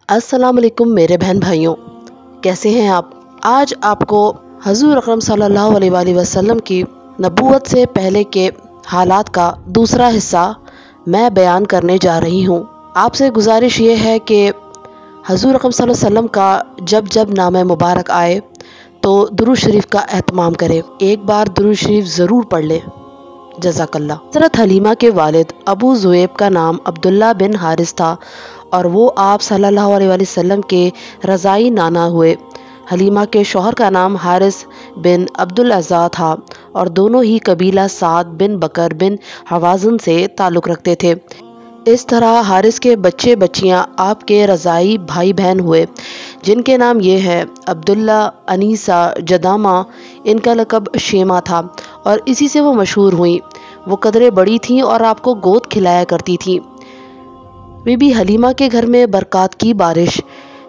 السلام علیکم میرے بہن بھائیوں، کیسے ہیں آپ؟ آج آپ کو حضور اکرم صلی اللہ علیہ وآلہ وسلم کی نبوت سے پہلے کے حالات کا دوسرا حصہ میں بیان کرنے جا رہی ہوں۔ آپ سے گزارش یہ ہے کہ حضور اکرم صلی اللہ علیہ وسلم کا جب جب نام مبارک آئے تو درود شریف کا اہتمام کرے، ایک بار درود شریف ضرور پڑھ لے۔ جزاک اللہ۔ حضرت حلیمہ کے والد ابو ذؤیب کا نام عبداللہ بن حارث تھا اور وہ آپ صلی اللہ علیہ وآلہ وسلم کے رضائی نانا ہوئے۔ حلیمہ کے شوہر کا نام حارث بن عبدالعزیٰ تھا اور دونوں ہی قبیلہ سعد بن بکر بن حوازن سے تعلق رکھتے تھے۔ اس طرح حارث کے بچے بچیاں آپ کے رضائی بھائی بہن ہوئے، جن کے نام یہ ہیں: عبداللہ، انیسہ، جدامہ، ان کا لقب شیمہ تھا اور اسی سے وہ مشہور ہوئیں۔ وہ قدرے بڑی تھیں اور آپ کو گود کھلایا کرتی تھیں۔ بی بی حلیمہ کے گھر میں برکات کی بارش،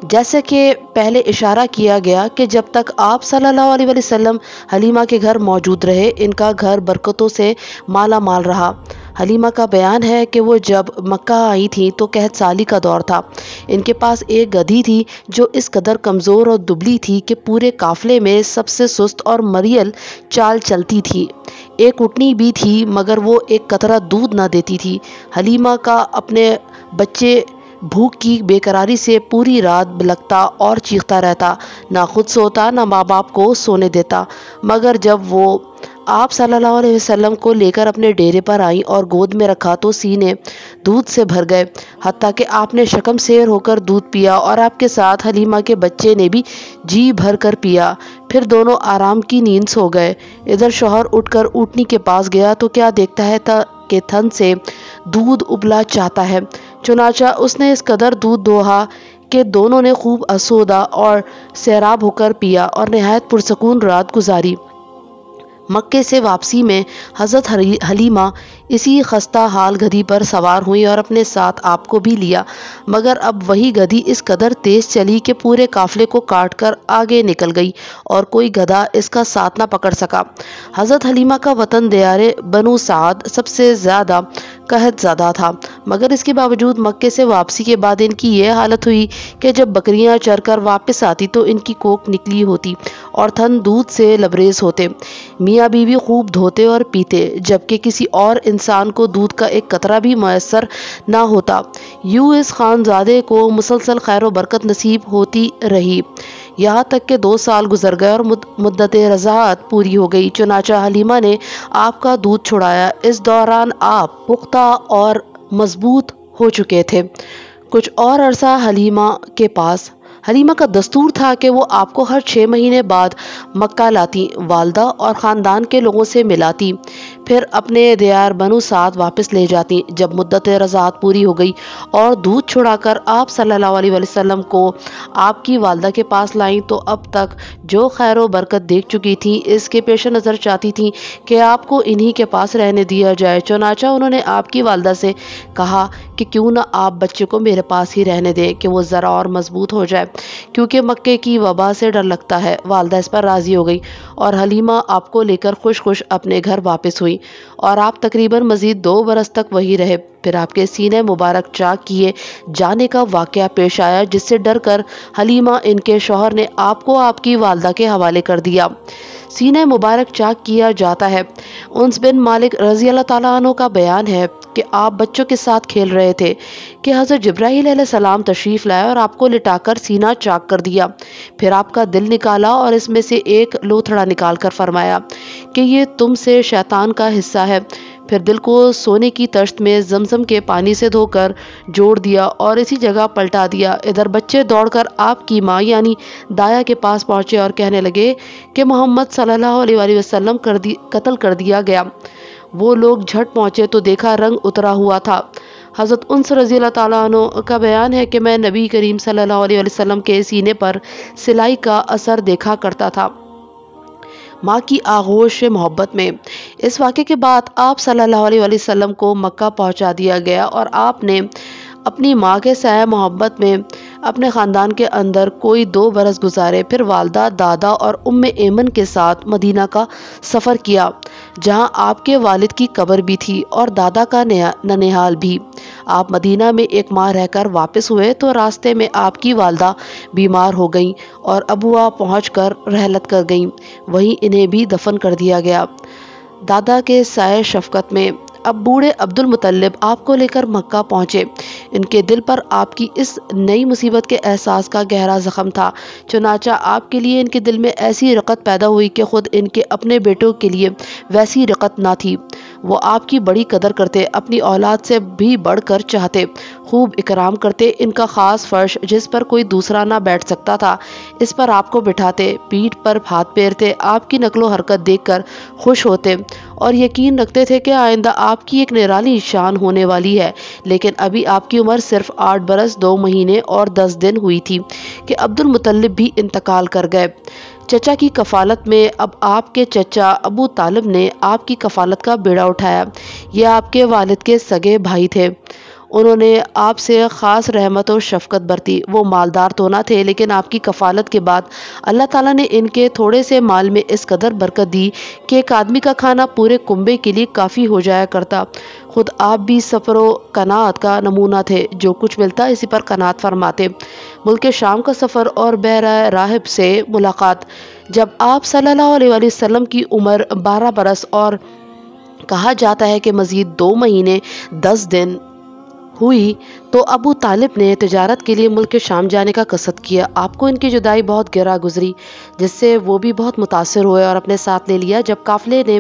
جیسے کہ پہلے اشارہ کیا گیا کہ جب تک آپ صلی اللہ علیہ وآلہ وسلم حلیمہ کے گھر موجود رہے، ان کا گھر برکتوں سے مالا مال رہا۔ حلیمہ کا بیان ہے کہ وہ جب مکہ آئی تھیں تو قحط سالی کا دور تھا۔ ان کے پاس ایک گدھی تھی جو اس قدر کمزور اور دبلی تھی کہ پورے قافلے میں سب سے سست اور مریل چال چلتی تھی۔ ایک اونٹنی بھی تھی مگر وہ ایک قطرہ دودھ نہ دیتی تھی۔ حلیمہ کا اپنے بچے بھوک کی بے قراری سے پوری رات بلکتا اور چیختا رہتا، نہ خود سوتا نہ ماں باپ کو سونے دیتا۔ مگر جب وہ آپ صلی اللہ علیہ وسلم کو لے کر اپنے ڈیرے پر آئیں اور گود میں رکھا تو سینے دودھ سے بھر گئے، حتیٰ کہ آپ نے شکم سیر ہو کر دودھ پیا اور آپ کے ساتھ حلیمہ کے بچے نے بھی جی بھر کر پیا۔ پھر دونوں آرام کی نیند سو گئے۔ ادھر شوہر اٹھ کر اونٹنی کے پاس گیا تو کیا دیکھتا ہے کہ تھن سے دودھ ابلا چاہتا ہے۔ چنانچہ اس نے اس قدر دودھ دوہا کہ دونوں نے خوب آسودہ اور سیراب ہو کر پیا اور نہایت پرسکون رات گزاری۔ مکے سے واپسی میں حضرت حلیمہ اسی خستہ حال گدھی پر سوار ہوئی اور اپنے ساتھ آپ کو بھی لیا، مگر اب وہی گدھی اس قدر تیز چلی کہ پورے قافلے کو کاٹ کر آگے نکل گئی اور کوئی گدھا اس کا ساتھ نہ پکڑ سکا۔ حضرت حلیمہ کا وطن دیار بنو سعد سب سے زیادہ قحط زدہ تھا، مگر اس کے باوجود مکے سے واپسی کے بعد ان کی یہ حالت ہوئی کہ جب بکریاں چر کر واپس آتی تو ان کی کوکھ نکلی ہوتی اور تھن دودھ سے لبریز ہوتے۔ میاں بیوی خوب دھوتے اور پیتے، جبکہ کسی اور انسان کو دودھ کا ایک قطرہ بھی میسر نہ ہوتا۔ یوں اس خانزادے کو مسلسل خیر و برکت نصیب ہوتی رہی، یہاں تک کہ 2 سال گزر گئے اور مدت رضاعت پوری ہو گئی۔ چنانچہ حلیمہ نے آپ کا دودھ چھڑایا۔ اس دوران آپ پختہ اور مضبوط ہو چکے تھے۔ کچھ اور عرصہ حلیمہ کا دستور تھا کہ وہ آپ کو ہر 6 مہینے بعد مکہ لاتی، والدہ اور خاندان کے لوگوں سے ملاتی، پھر اپنے دیار بنو سعد واپس لے جاتی۔ جب مدت رضاعت پوری ہو گئی اور دودھ چھڑا کر آپ صلی اللہ علیہ وسلم کو آپ کی والدہ کے پاس لائیں تو اب تک جو خیر و برکت دیکھ چکی تھیں اس کے پیش نظر چاہتی تھیں کہ آپ کو انہی کے پاس رہنے دیا جائے۔ چنانچہ انہوں نے آپ کی والدہ سے کہا کہ کیوں نہ آپ بچے کو میرے پاس ہی رہنے دیں کہ وہ ذرا اور مضبوط ہو جائے، کیونکہ مکے کی وبا سے ڈر لگتا ہے۔ والدہ اس پر راضی ہو گئی اور حلیمہ آپ کو لے کر خوش خوش اپنے گھر واپس ہوئی اور آپ تقریباً مزید 2 برس تک وہی رہے۔ پھر آپ کے سینے مبارک چاک کیے جانے کا واقعہ پیش آیا، جس سے ڈر کر حلیمہ ان کے شوہر نے آپ کو آپ کی والدہ کے حوالے کر دیا۔ سینہ مبارک چاک کیا جاتا ہے۔ انس بن مالک رضی اللہ تعالیٰ عنہ کا بیان ہے کہ آپ بچوں کے ساتھ کھیل رہے تھے کہ حضرت جبرائیل علیہ السلام تشریف لائے اور آپ کو لٹا کر سینہ چاک کر دیا۔ پھر آپ کا دل نکالا اور اس میں سے ایک لوتھڑا نکال کر فرمایا کہ یہ تم سے شیطان کا حصہ ہے۔ پھر دل کو سونے کی طشت میں زمزم کے پانی سے دھو کر جوڑ دیا اور اسی جگہ پلٹا دیا۔ ادھر بچے دوڑ کر آپ کی ماں یعنی دایا کے پاس پہنچے اور کہنے لگے کہ محمد صلی اللہ علیہ وآلہ وسلم قتل کر دیا گیا۔ وہ لوگ جھٹ پہنچے تو دیکھا رنگ اترا ہوا تھا۔ حضرت انس رضی اللہ تعالیٰ عنہ کا بیان ہے کہ میں نبی کریم صلی اللہ علیہ وسلم کے سینے پر سلائی کا اثر دیکھا کرتا تھا، ماں کی آغوش محبت میں۔ اس واقعے کے بعد آپ صلی اللہ علیہ وسلم کو مکہ پہنچا دیا گیا اور آپ نے اپنی ماں کے سایہ محبت میں اپنے خاندان کے اندر کوئی 2 برس گزارے، پھر والدہ، دادا اور ایمن کے ساتھ مدینہ کا سفر کیا، جہاں آپ کے والد کی قبر بھی تھی اور دادا کا ننیحال بھی۔ آپ مدینہ میں 1 ماہ رہ کر واپس ہوئے تو راستے میں آپ کی والدہ بیمار ہو گئیں اور ابوا پہنچ کر رحلت کر گئیں، وہیں انہیں بھی دفن کر دیا گیا۔ دادا کے سائے شفقت میں اب بوڑھے عبد المطلب آپ کو لے کر مکہ پہنچے۔ ان کے دل پر آپ کی اس نئی مصیبت کے احساس کا گہرا زخم تھا، چنانچہ آپ کے لیے ان کے دل میں ایسی رقت پیدا ہوئی کہ خود ان کے اپنے بیٹوں کے لیے ویسی رقت نہ تھی۔ وہ آپ کی بڑی قدر کرتے، اپنی اولاد سے بھی بڑھ کر چاہتے، خوب اکرام کرتے۔ ان کا خاص فرش جس پر کوئی دوسرا نہ بیٹھ سکتا تھا، اس پر آپ کو بٹھاتے، پیٹھ پر ہاتھ پھیرتے، آپ کی نقل و حرکت دیکھ کر خوش ہوتے اور یقین رکھتے تھے کہ آئندہ آپ کی ایک نرالی شان ہونے والی ہے۔ لیکن ابھی آپ کی عمر صرف 8 برس 2 مہینے اور 10 دن ہوئی تھی کہ عبد المطلب بھی انتقال کر گئے۔ چچا کی کفالت میں اب آپ کے چچا ابو طالب نے آپ کی کفالت کا بیڑا اٹھایا۔ یہ آپ کے والد کے سگے بھائی تھے۔ انہوں نے آپ سے خاص رحمت و شفقت برتی۔ وہ مالدار تو نہ تھے، لیکن آپ کی کفالت کے بعد اللہ تعالیٰ نے ان کے تھوڑے سے مال میں اس قدر برکت دی کہ ایک آدمی کا کھانا پورے کنبے کے لیے کافی ہو جایا کرتا۔ خود آپ بھی صبر و قناعت کا نمونہ تھے، جو کچھ ملتا اسی پر قناعت فرماتے۔ ملک شام کا سفر اور بحیرہ راہب سے ملاقات۔ جب آپ صلی اللہ علیہ وآلہ وسلم کی عمر 12 برس اور کہا جاتا ہے کہ مزید 2 مہینے 10 دن ہوئی تو ابو طالب نے تجارت کے لیے ملک شام جانے کا قصد کیا۔ آپ کو ان کی جدائی بہت گراں گزری، جس سے وہ بھی بہت متاثر ہوئے اور اپنے ساتھ لے لیا۔ جب قافلے نے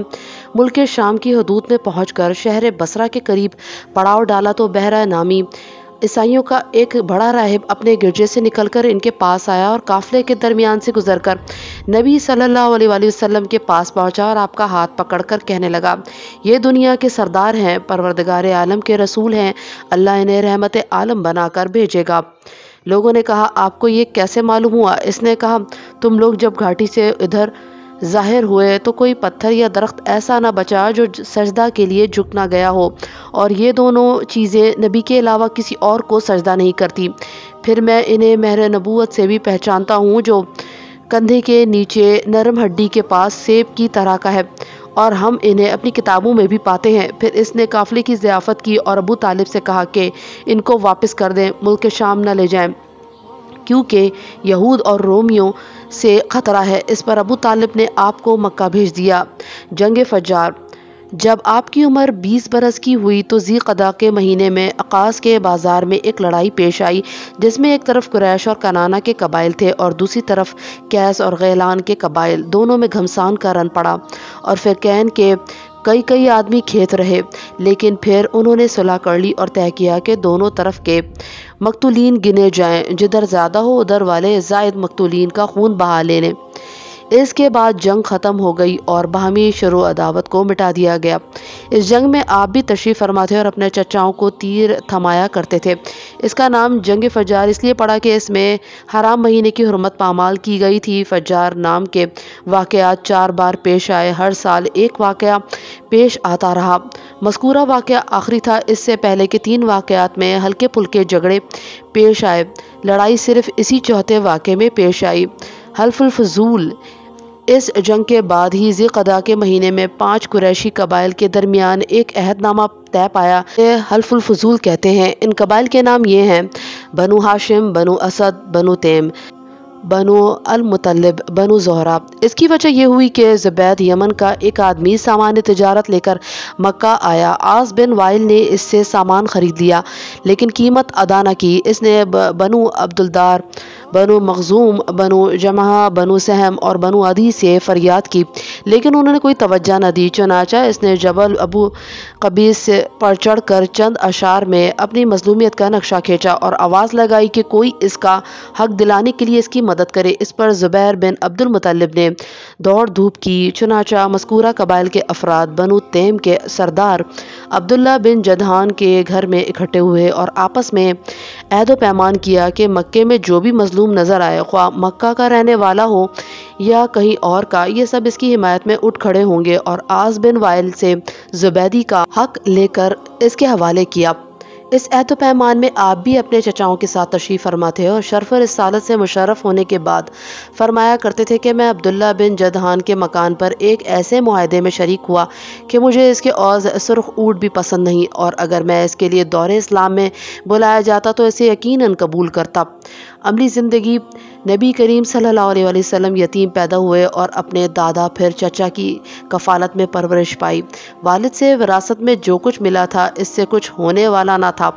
ملک شام کی حدود میں پہنچ کر شہر بصرہ کے قریب پڑاؤ ڈالا تو بحیرہ نامی عیسائیوں کا ایک بڑا راہب اپنے گرجے سے نکل کر ان کے پاس آیا اور قافلے کے درمیان سے گزر کر نبی صلی اللہ علیہ وآلہ وسلم کے پاس پہنچا اور آپ کا ہاتھ پکڑ کر کہنے لگا، یہ دنیا کے سردار ہیں، پروردگار عالم کے رسول ہیں، اللہ انہیں رحمت عالم بنا کر بھیجے گا۔ لوگوں نے کہا، آپ کو یہ کیسے معلوم ہوا؟ اس نے کہا، تم لوگ جب گھاٹی سے ادھر ظاہر ہوئے تو کوئی پتھر یا درخت ایسا نہ بچا جو سجدہ کے لیے جھک نہ گیا ہو، اور یہ دونوں چیزیں نبی کے علاوہ کسی اور کو سجدہ نہیں کرتی۔ پھر میں انہیں مہر نبوت سے بھی پہچانتا ہوں، جو کندھے کے نیچے نرم ہڈی کے پاس سیب کی طرح کا ہے، اور ہم انہیں اپنی کتابوں میں بھی پاتے ہیں۔ پھر اس نے قافلے کی ضیافت کی اور ابو طالب سے کہا کہ ان کو واپس کر دیں، ملک شام نہ لے جائیں، کیونکہ یہود اور رومیوں سے خطرہ ہے۔ اس پر ابو طالب نے آپ کو مکہ بھیج دیا۔ جنگ فجار۔ جب آپ کی عمر 20 برس کی ہوئی تو ذی قعدہ کے مہینے میں عکاظ کے بازار میں ایک لڑائی پیش آئی، جس میں ایک طرف قریش اور کنانہ کے قبائل تھے اور دوسری طرف قیس اور غیلان کے قبائل۔ دونوں میں گھمسان کا رن پڑا اور فریقین کے کئی آدمی کھیت رہے، لیکن پھر انہوں نے صلح کر لی اور طے کیا کہ دونوں طرف کے مقتولین گنے جائیں، جدھر زیادہ ہو ادھر والے زائد مقتولین کا خون بہا لینے۔ اس کے بعد جنگ ختم ہو گئی اور باہمی شر و عداوت کو مٹا دیا گیا۔ اس جنگ میں آپ بھی تشریف فرما تھے اور اپنے چچاؤں کو تیر تھمایا کرتے تھے۔ اس کا نام جنگ فجار اس لیے پڑا کہ اس میں حرام مہینے کی حرمت پامال کی گئی تھی۔ فجار نام کے واقعات 4 بار پیش آئے، ہر سال ایک واقعہ پیش آتا رہا۔ مذکورہ واقعہ آخری تھا۔ اس سے پہلے کے 3 واقعات میں ہلکے پھلکے جھگڑے پیش آئے، لڑائی صرف اسی چوتھے واقعے میں پیش آئی، حلف الفضول۔ اس جنگ کے بعد ہی ذی قعدہ کے مہینے میں 5 قریشی قبائل کے درمیان ایک عہد نامہ طے پایا، یہ حلف الفضول کہتے ہیں۔ ان قبائل کے نام یہ ہیں: بنو ہاشم، بنو اسد، بنو تیم، بنو المطلب، بنو زہرہ۔ اس کی وجہ یہ ہوئی کہ زبید یمن کا ایک آدمی سامان تجارت لے کر مکہ آیا۔ عاص بن وائل نے اس سے سامان خرید لیا، لیکن قیمت ادا نہ کی۔ اس نے بنو عبدالدار، بنو مخزوم، بنو جمحہ، بنو سہم اور بنو عدی سے فریاد کی، لیکن انہوں نے کوئی توجہ نہ دی۔ چنانچہ اس نے جبل ابو قبیس پر چڑھ کر چند اشعار میں اپنی مظلومیت کا نقشہ کھینچا اور آواز لگائی کہ کوئی اس کا حق دلانے کے لیے اس کی مدد کرے۔ اس پر زبیر بن عبد المطلب نے دوڑ دھوپ کی۔ چنانچہ مذکورہ قبائل کے افراد بنو تیم کے سردار عبداللہ بن جدعان کے گھر میں اکٹھے ہوئے اور آپس میں عہد و پیمان کیا کہ مکے میں جو بھی مظلوم نظر آئے، خواہ مکہ کا رہنے والا ہو یا کہیں اور کا، یہ سب اس کی حمایت میں اٹھ کھڑے ہوں گے، اور عاص بن وائل سے زبیدی کا حق لے کر اس کے حوالے کیا۔ اس عہد و پیمان میں آپ بھی اپنے چچاؤں کے ساتھ تشریف فرما تھے اور شرف و رسالت سے مشرف ہونے کے بعد فرمایا کرتے تھے کہ میں عبداللہ بن جدعان کے مکان پر ایک ایسے معاہدے میں شریک ہوا کہ مجھے اس کے عوض سرخ اونٹ بھی پسند نہیں، اور اگر میں اس کے لیے دور اسلام میں بلایا جاتا تو اسے یقیناً قبول کرتا۔ عملی زندگی نبی کریم صلی اللہ علیہ وسلم یتیم پیدا ہوئے اور اپنے دادا پھر چچا کی کفالت میں پرورش پائی۔ والد سے وراثت میں جو کچھ ملا تھا اس سے کچھ ہونے والا نہ تھا،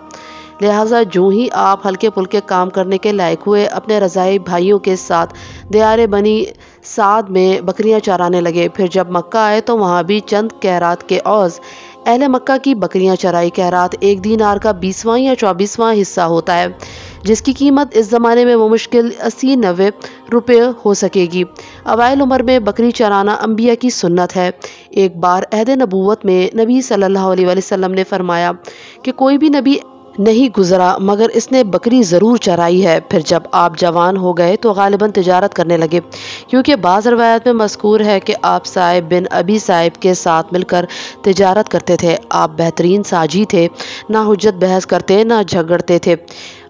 لہٰذا جو ہی آپ ہلکے پھلکے کام کرنے کے لائق ہوئے اپنے رضاعی بھائیوں کے ساتھ دیار بنی سعد میں بکریاں چرانے لگے۔ پھر جب مکہ آئے تو وہاں بھی چند قیرات کے عوض اہل مکہ کی بکریاں چرائی۔ قیرات ایک دینار کا 20واں یا 24واں حصہ ہوتا ہے، جس کی قیمت اس زمانے میں بمشکل 80-90 روپے ہو سکے گی۔ اوائل عمر میں بکری چرانا انبیاء کی سنت ہے۔ ایک بار عہد نبوت میں نبی صلی اللہ علیہ وسلم نے فرمایا کہ کوئی بھی نبی نہیں گزرا مگر اس نے بکری ضرور چرائی ہے۔ پھر جب آپ جوان ہو گئے تو غالباً تجارت کرنے لگے، کیونکہ بعض روایات میں مذکور ہے کہ آپ صائب بن ابی صائب کے ساتھ مل کر تجارت کرتے تھے۔ آپ بہترین ساجی تھے، نہ حجت بحث کرتے نہ جھگڑتے تھے۔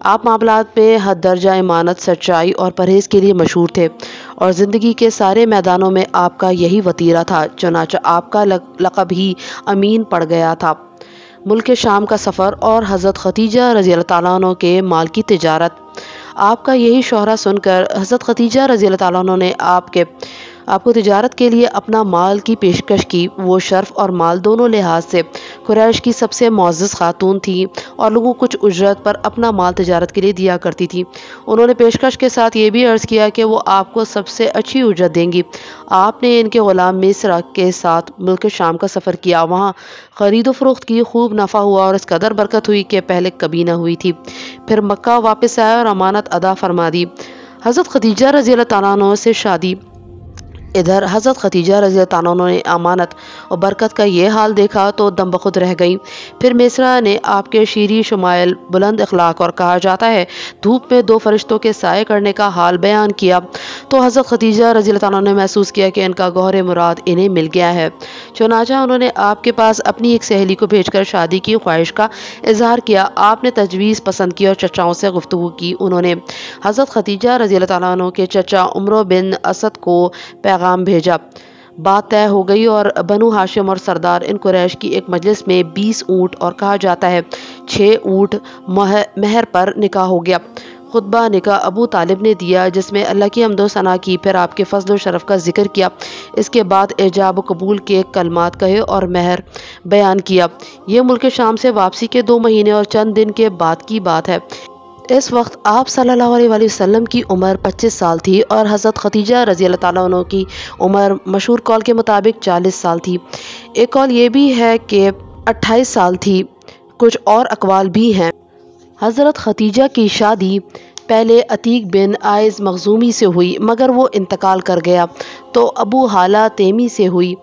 آپ معاملات میں حد درجہ امانت، سچائی اور پرہیز کے لیے مشہور تھے، اور زندگی کے سارے میدانوں میں آپ کا یہی وتیرہ تھا، چنانچہ آپ کا لقب ہی امین پڑ گیا تھا۔ ملک شام کا سفر اور حضرت خدیجہ رضی اللہ تعالیٰ عنہ کے مال کی تجارت۔ آپ کا یہی شہرہ سن کر حضرت خدیجہ رضی اللہ تعالیٰ عنہ نے آپ کو تجارت کے لیے اپنا مال کی پیشکش کی۔ وہ شرف اور مال دونوں لحاظ سے قریش کی سب سے معزز خاتون تھی اور لوگوں کچھ اجرت پر اپنا مال تجارت کے لیے دیا کرتی تھی۔ انہوں نے پیشکش کے ساتھ یہ بھی عرض کیا کہ وہ آپ کو سب سے اچھی اجرت دیں گی۔ آپ نے ان کے غلام مصر کے ساتھ ملک شام کا سفر کیا، وہاں خرید و فروخت کی خوب نفع ہوا اور اس قدر برکت ہوئی کہ پہلے کبھی نہ ہوئی تھی۔ پھر مکہ واپس آئے اور امانت ادا فرما دی۔ حضرت خدیجہ رضی اللہ تعالیٰ عنہ سے شادی۔ ادھر حضرت خدیجہ رضی اللہ تعالیٰ عنہ نے امانت اور برکت کا یہ حال دیکھا تو دم بخود رہ گئیں۔ پھر مصرا نے آپ کے شیریں شمائل، بلند اخلاق اور کہا جاتا ہے دھوپ میں 2 فرشتوں کے سائے کرنے کا حال بیان کیا تو حضرت خدیجہ رضی اللہ تعالیٰ عنہ نے محسوس کیا کہ ان کا گوہر مراد انہیں مل گیا ہے، چنانچہ انہوں نے آپ کے پاس اپنی ایک سہیلی کو بھیج کر شادی کی خواہش کا اظہار کیا۔ آپ نے تجویز پسند کی اور چچاؤں سے گفتگو کی۔ انہوں نے حضرت خدیجہ رضی اللہ تعالیٰ عنہ کے چچا عمرو بن اسد کو پیغام بھیجا۔ بات طے ہو گئی اور بنو ہاشم اور سردار ان قریش کی ایک مجلس میں 20 اونٹ اور کہا جاتا ہے 6 اونٹ مہر پر نکاح ہو گیا۔ خطبہ نکاح ابو طالب نے دیا، جس میں اللہ کی حمد و ثنا کی، پھر آپ کے فضل و شرف کا ذکر کیا، اس کے بعد ایجاب و قبول کے کلمات کہے اور مہر بیان کیا۔ یہ ملک شام سے واپسی کے 2 مہینے اور چند دن کے بعد کی بات ہے۔ اس وقت آپ صلی اللہ علیہ وسلم کی عمر 25 سال تھی اور حضرت خدیجہ رضی اللہ تعالیٰ عنہ کی عمر مشہور قول کے مطابق 40 سال تھی۔ ایک قول یہ بھی ہے کہ 28 سال تھی، کچھ اور اقوال بھی ہیں۔ حضرت خدیجہ کی شادی پہلے عتیق بن عائز مخزومی سے ہوئی، مگر وہ انتقال کر گیا تو ابو حالہ تیمی سے ہوئی،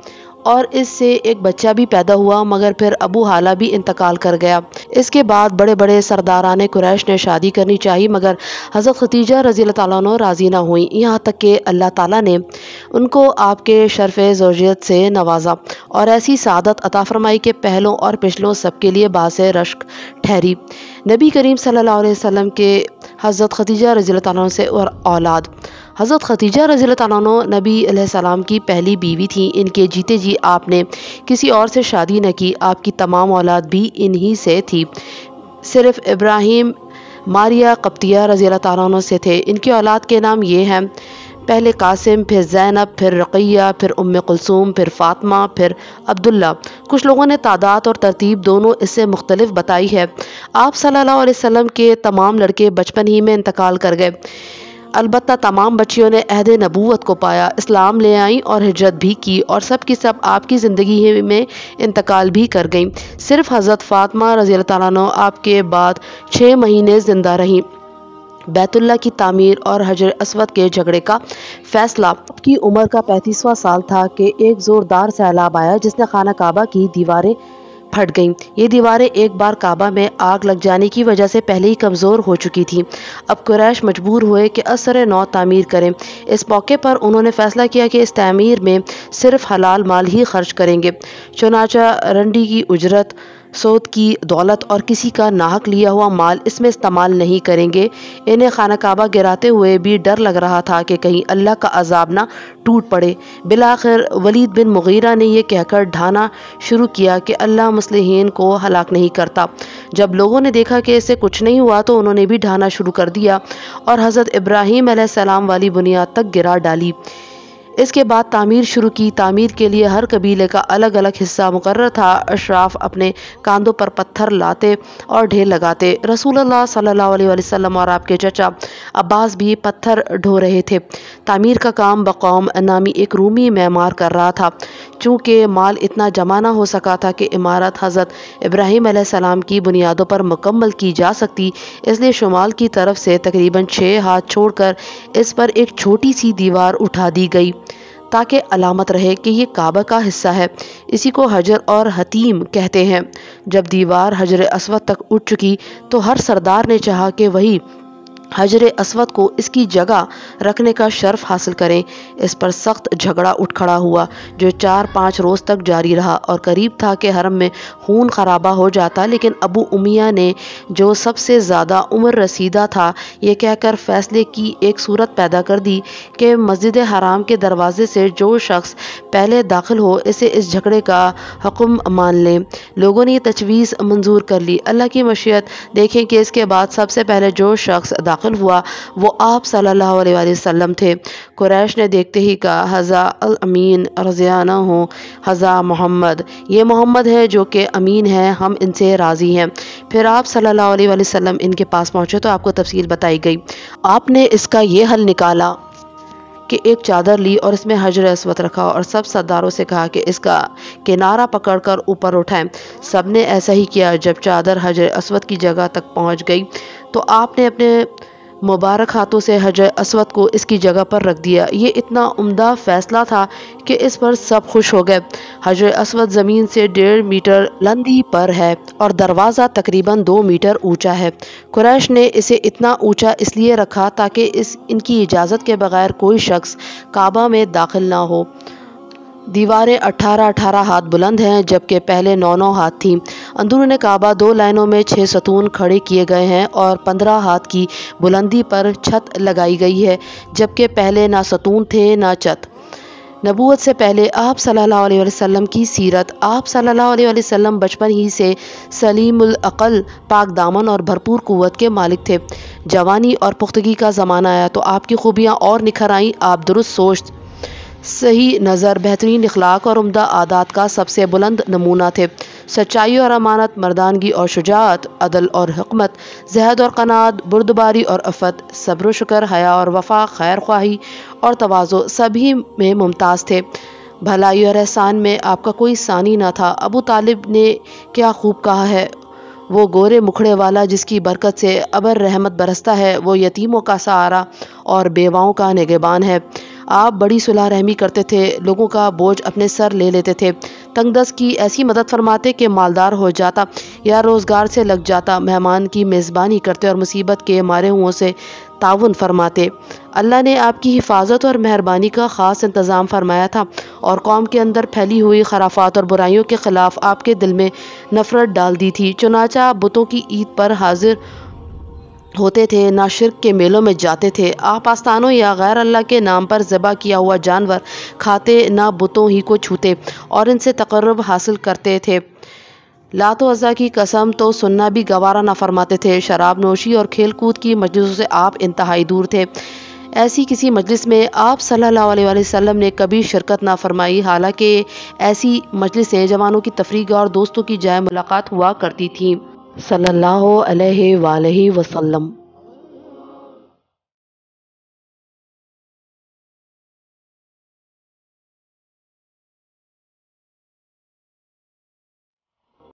اور اس سے ایک بچہ بھی پیدا ہوا، مگر پھر ابو حالہ بھی انتقال کر گیا۔ اس کے بعد بڑے بڑے سرداران قریش نے شادی کرنی چاہی، مگر حضرت خدیجہ رضی اللہ تعالیٰ عنہ راضی نہ ہوئیں، یہاں تک کہ اللہ تعالیٰ نے ان کو آپ کے شرف زوجیت سے نوازا اور ایسی سعادت عطا فرمائی کہ پہلوں اور پچھلوں سب کے لیے باعث رشک ٹھہری۔ نبی کریم صلی اللہ علیہ وسلم کے حضرت خدیجہ رضی اللہ تعالیٰ عنہ سے اور اولاد۔ حضرت خدیجہ رضی اللہ تعالیٰ عنہ نبی علیہ السلام کی پہلی بیوی تھیں۔ ان کے جیتے جی آپ نے کسی اور سے شادی نہ کی۔ آپ کی تمام اولاد بھی انہی سے تھی، صرف ابراہیم ماریہ قبطیہ رضی اللہ تعالیٰ عنہ سے تھے۔ ان کی اولاد کے نام یہ ہیں: پہلے قاسم، پھر زینب، پھر رقیہ، پھر کلثوم، پھر فاطمہ، پھر عبداللہ۔ کچھ لوگوں نے تعداد اور ترتیب دونوں اس سے مختلف بتائی ہے۔ آپ صلی اللہ علیہ وسلم کے تمام لڑکے بچپن ہی میں انتقال کر گئے، البتہ تمام بچیوں نے عہد نبوت کو پایا، اسلام لے آئیں اور ہجرت بھی کی، اور سب کی سب آپ کی زندگی میں انتقال بھی کر گئیں۔ صرف حضرت فاطمہ رضی اللہ تعالیٰ عنہ آپ کے بعد 6 مہینے زندہ رہیں۔ بیت اللہ کی تعمیر اور حجر اسود کے جھگڑے کا فیصلہ۔ آپ کی عمر کا 35واں سال تھا کہ ایک زوردار سیلاب آیا جس نے خانہ کعبہ کی دیواریں پھٹ گئیں۔ یہ دیواریں ایک بار کعبہ میں آگ لگ جانے کی وجہ سے پہلے ہی کمزور ہو چکی تھیں۔ اب قریش مجبور ہوئے کہ اثر نو تعمیر کریں۔ اس موقع پر انہوں نے فیصلہ کیا کہ اس تعمیر میں صرف حلال مال ہی خرچ کریں گے، چنانچہ رنڈی کی اجرت سود کی دولت اور کسی کا ناحق لیا ہوا مال اس میں استعمال نہیں کریں گے۔ انہیں خانہ کعبہ گراتے ہوئے بھی ڈر لگ رہا تھا کہ کہیں اللہ کا عذاب نہ ٹوٹ پڑے۔ بالآخر ولید بن مغیرہ نے یہ کہہ کر ڈھانا شروع کیا کہ اللہ مصلحین کو ہلاک نہیں کرتا۔ جب لوگوں نے دیکھا کہ اسے کچھ نہیں ہوا تو انہوں نے بھی ڈھانا شروع کر دیا اور حضرت ابراہیم علیہ السلام والی بنیاد تک گرا ڈالی۔ اس کے بعد تعمیر شروع کی۔ تعمیر کے لیے ہر قبیلے کا الگ الگ حصہ مقرر تھا۔ اشراف اپنے کاندھوں پر پتھر لاتے اور ڈھیر لگاتے۔ رسول اللہ صلی اللہ علیہ وسلم اور آپ کے چچا عباس بھی پتھر ڈھو رہے تھے۔ تعمیر کا کام بقوم نامی ایک رومی معمار کر رہا تھا۔ چونکہ مال اتنا جمع نہ ہو سکا تھا کہ عمارت حضرت ابراہیم علیہ السلام کی بنیادوں پر مکمل کی جا سکتی، اس لیے شمال کی طرف سے تقریباً 6 ہاتھ چھوڑ کر اس پر ایک چھوٹی سی دیوار اٹھا دی گئی تاکہ علامت رہے کہ یہ کعبہ کا حصہ ہے۔ اسی کو حجر اور حتیم کہتے ہیں۔ جب دیوار حجر اسود تک اٹھ چکی تو ہر سردار نے چاہا کہ وہی حجر اسود کو اس کی جگہ رکھنے کا شرف حاصل کریں۔ اس پر سخت جھگڑا اٹھ کھڑا ہوا جو 4-5 روز تک جاری رہا اور قریب تھا کہ حرم میں خون خرابہ ہو جاتا، لیکن ابو امیہ نے جو سب سے زیادہ عمر رسیدہ تھا یہ کہہ کر فیصلے کی ایک صورت پیدا کر دی کہ مسجد حرام کے دروازے سے جو شخص پہلے داخل ہو اسے اس جھگڑے کا حکم مان لیں۔ لوگوں نے یہ تجویز منظور کر لی۔ اللہ کی مشیت دیکھیں کہ اس کے بعد سب سے پہلے جو شخص داخل ہوا وہ آپ صلی اللہ علیہ وآلہ وسلم تھے۔ قریش نے دیکھتے ہی کہا، ھذا الامین رضی اللہ عنہ، ھذا محمد، یہ محمد ہے جو کہ امین ہے، ہم ان سے راضی ہیں۔ پھر آپ صلی اللہ علیہ وآلہ وسلم ان کے پاس پہنچے تو آپ کو تفصیل بتائی گئی۔ آپ نے اس کا یہ حل نکالا کہ ایک چادر لی اور اس میں حجر اسود رکھا اور سب سرداروں سے کہا کہ اس کا کنارہ پکڑ کر اوپر اٹھائیں۔ سب نے ایسا ہی کیا۔ جب چادر حجر اسود کی جگہ تک پہنچ گئی تو آپ نے اپنے مبارک ہاتھوں سے حجر اسود کو اس کی جگہ پر رکھ دیا۔ یہ اتنا عمدہ فیصلہ تھا کہ اس پر سب خوش ہو گئے۔ حجر اسود زمین سے 1.5 میٹر بلندی پر ہے اور دروازہ تقریباً 2 میٹر اونچا ہے۔ قریش نے اسے اتنا اونچا اس لیے رکھا تاکہ ان کی اجازت کے بغیر کوئی شخص کعبہ میں داخل نہ ہو۔ دیواریں 18 ہاتھ بلند ہیں جبکہ پہلے 9 ہاتھ تھیں۔ اندرون کعبہ 2 لائنوں میں 6 ستون کھڑے کیے گئے ہیں اور 15 ہاتھ کی بلندی پر چھت لگائی گئی ہے جبکہ پہلے نہ ستون تھے نہ چھت۔ نبوت سے پہلے آپ صلی اللہ علیہ وسلم کی سیرت۔ آپ صلی اللہ علیہ وسلم بچپن ہی سے سلیم العقل، پاک دامن اور بھرپور قوت کے مالک تھے۔ جوانی اور پختگی کا زمانہ آیا تو آپ کی خوبیاں اور نکھر آئیں۔ آپ درست سوچ، صحیح نظر، بہترین اخلاق اور عمدہ عادات کا سب سے بلند نمونہ تھے۔ سچائی اور امانت، مردانگی اور شجاعت، عدل اور حکمت، زہد اور قناعت، بردباری اور عفت، صبر و شکر، حیا اور وفا، خیر خواہی اور تواضع سبھی میں ممتاز تھے۔ بھلائی اور احسان میں آپ کا کوئی ثانی نہ تھا۔ ابو طالب نے کیا خوب کہا ہے، وہ گورے مکھڑے والا جس کی برکت سے ابر رحمت برستا ہے، وہ یتیموں کا سہارا اور بیواؤں کا نگہبان ہے۔ آپ بڑی صلح رحمی کرتے تھے، لوگوں کا بوجھ اپنے سر لے لیتے تھے، تنگ دست کی ایسی مدد فرماتے کہ مالدار ہو جاتا یا روزگار سے لگ جاتا، مہمان کی میزبانی کرتے اور مصیبت کے مارے ہوں سے تعاون فرماتے۔ اللہ نے آپ کی حفاظت اور مہربانی کا خاص انتظام فرمایا تھا اور قوم کے اندر پھیلی ہوئی خرافات اور برائیوں کے خلاف آپ کے دل میں نفرت ڈال دی تھی۔ چنانچہ آپ بتوں کی عید پر حاضر ہوتے تھے، نہ شرک کے میلوں میں جاتے تھے۔ آپ آستانوں یا غیر اللہ کے نام پر ذبح کیا ہوا جانور کھاتے، نہ بتوں ہی کو چھوتے اور ان سے تقرب حاصل کرتے تھے۔ لات و عزا کی قسم تو سننا بھی گوارا نہ فرماتے تھے۔ شراب نوشی اور کھیل کود کی مجلسوں سے آپ انتہائی دور تھے۔ ایسی کسی مجلس میں آپ صلی اللہ علیہ وسلم نے کبھی شرکت نہ فرمائی، حالانکہ ایسی مجلسیں جوانوں کی تفریح اور دوستوں کی جائے ملاقات ہوا کرتی تھیں۔ صلی اللہ علیہ وآلہ وسلم۔